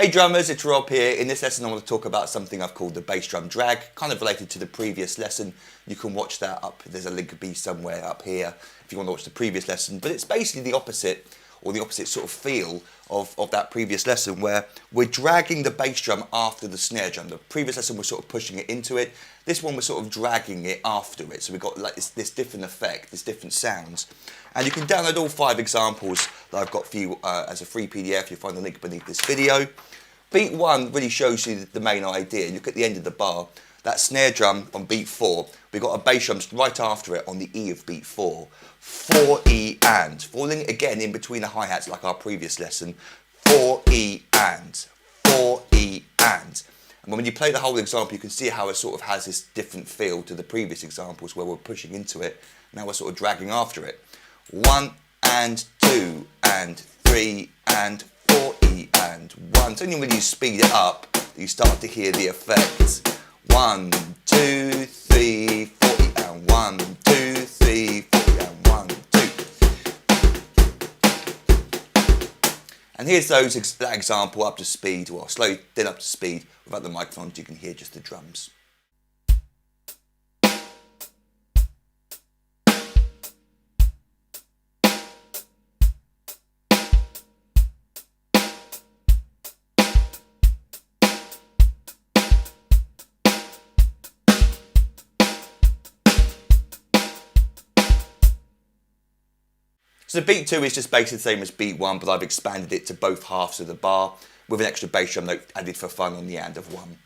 Hey drummers, it's Rob here. In this lesson I want to talk about something I've called the bass drum drag, kind of related to the previous lesson. You can watch that up, there's a link be somewhere up here if you want to watch the previous lesson, but it's basically the opposite, or the opposite sort of feel of that previous lesson, where we're dragging the bass drum after the snare drum. The previous lesson we're sort of pushing it into it, this one we're sort of dragging it after it, so we've got like this different effect, this different sounds. And you can download all 5 examples that I've got for you as a free PDF. You'll find the link beneath this video. Beat 1 really shows you the main idea. Look at the end of the bar, that snare drum on beat 4, we've got a bass drum right after it on the E of beat 4. 4 E and, falling again in between the hi-hats like our previous lesson. 4 E and, 4 E and. And when you play the whole example, you can see how it sort of has this different feel to the previous examples where we're pushing into it. Now we're sort of dragging after it. 1 and 2 and 3 and 4 E and 1. It's only when you speed it up that you start to hear the effects. 1, 2, 3, 4 E and 1, 2, 3, 4 E and 1, 2. And here's that example up to speed, well slow then up to speed without the microphone, so you can hear just the drums. So beat 2 is just basically the same as beat 1, but I've expanded it to both halves of the bar with an extra bass drum note added for fun on the and of 1.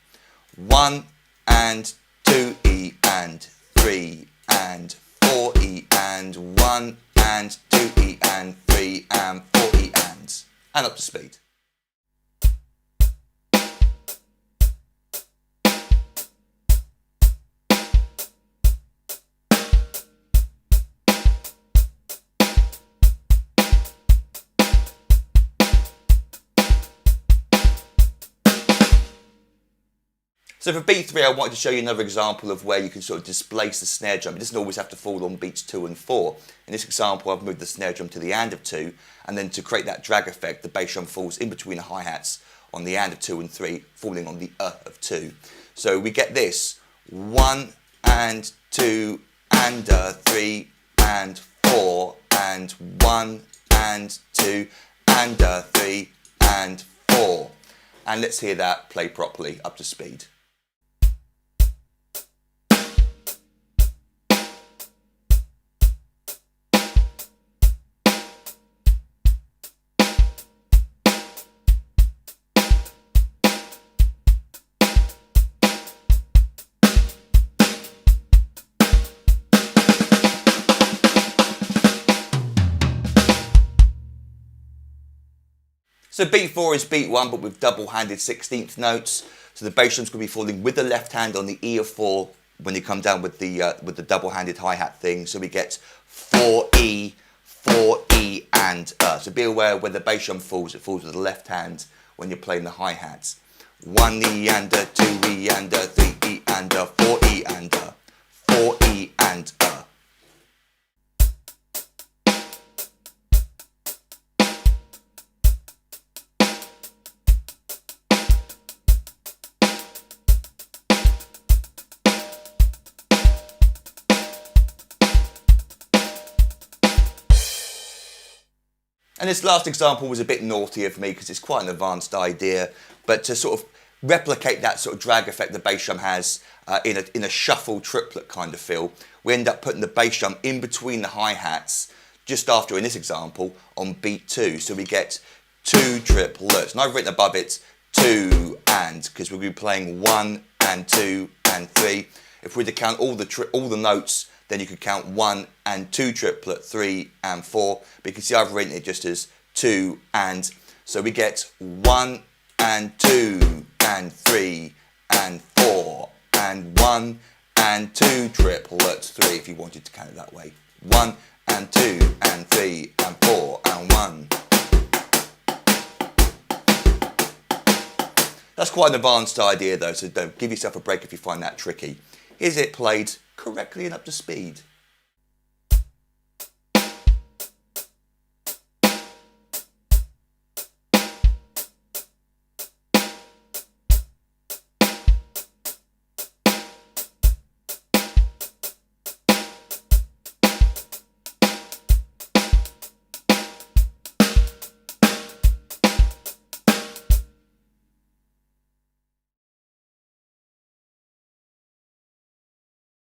1 and 2 E and 3 and 4 E and 1 and 2 E and 3 and 4 E and up to speed. So for beat 3, I wanted to show you another example of where you can sort of displace the snare drum. It doesn't always have to fall on beats 2 and 4. In this example, I've moved the snare drum to the and of 2, and then to create that drag effect, the bass drum falls in between the hi-hats on the and of 2 and 3, falling on the of 2. So we get this, 1 and 2 and 3 and 4 and 1 and 2 and 3 and 4. And let's hear that play properly, up to speed. So beat 4 is beat 1, but with double-handed 16th notes. So the bass drum's going to be falling with the left hand on the E of 4 when you come down with the double-handed hi-hat thing. So we get 4 E and So be aware when the bass drum falls, it falls with the left hand when you're playing the hi-hats. 1 E and 2 E and 3 E and 4 E and 4 E and And this last example was a bit naughty of me because it's quite an advanced idea, but to sort of replicate that sort of drag effect the bass drum has in a shuffle triplet kind of feel, we end up putting the bass drum in between the hi-hats just after, in this example, on beat 2. So we get 2 triplets, and I've written above it 2 and, because we'll be playing 1 and 2 and 3. If we were to count all the notes, then you could count 1 and 2 triplet, 3 and 4. But you can see I've written it just as 2 and. So we get 1 and 2 and 3 and 4 and 1 and 2 triplets, 3 if you wanted to count it that way. 1 and 2 and 3 and 4 and 1. That's quite an advanced idea though, so don't give yourself a break if you find that tricky. Is it played correctly and up to speed?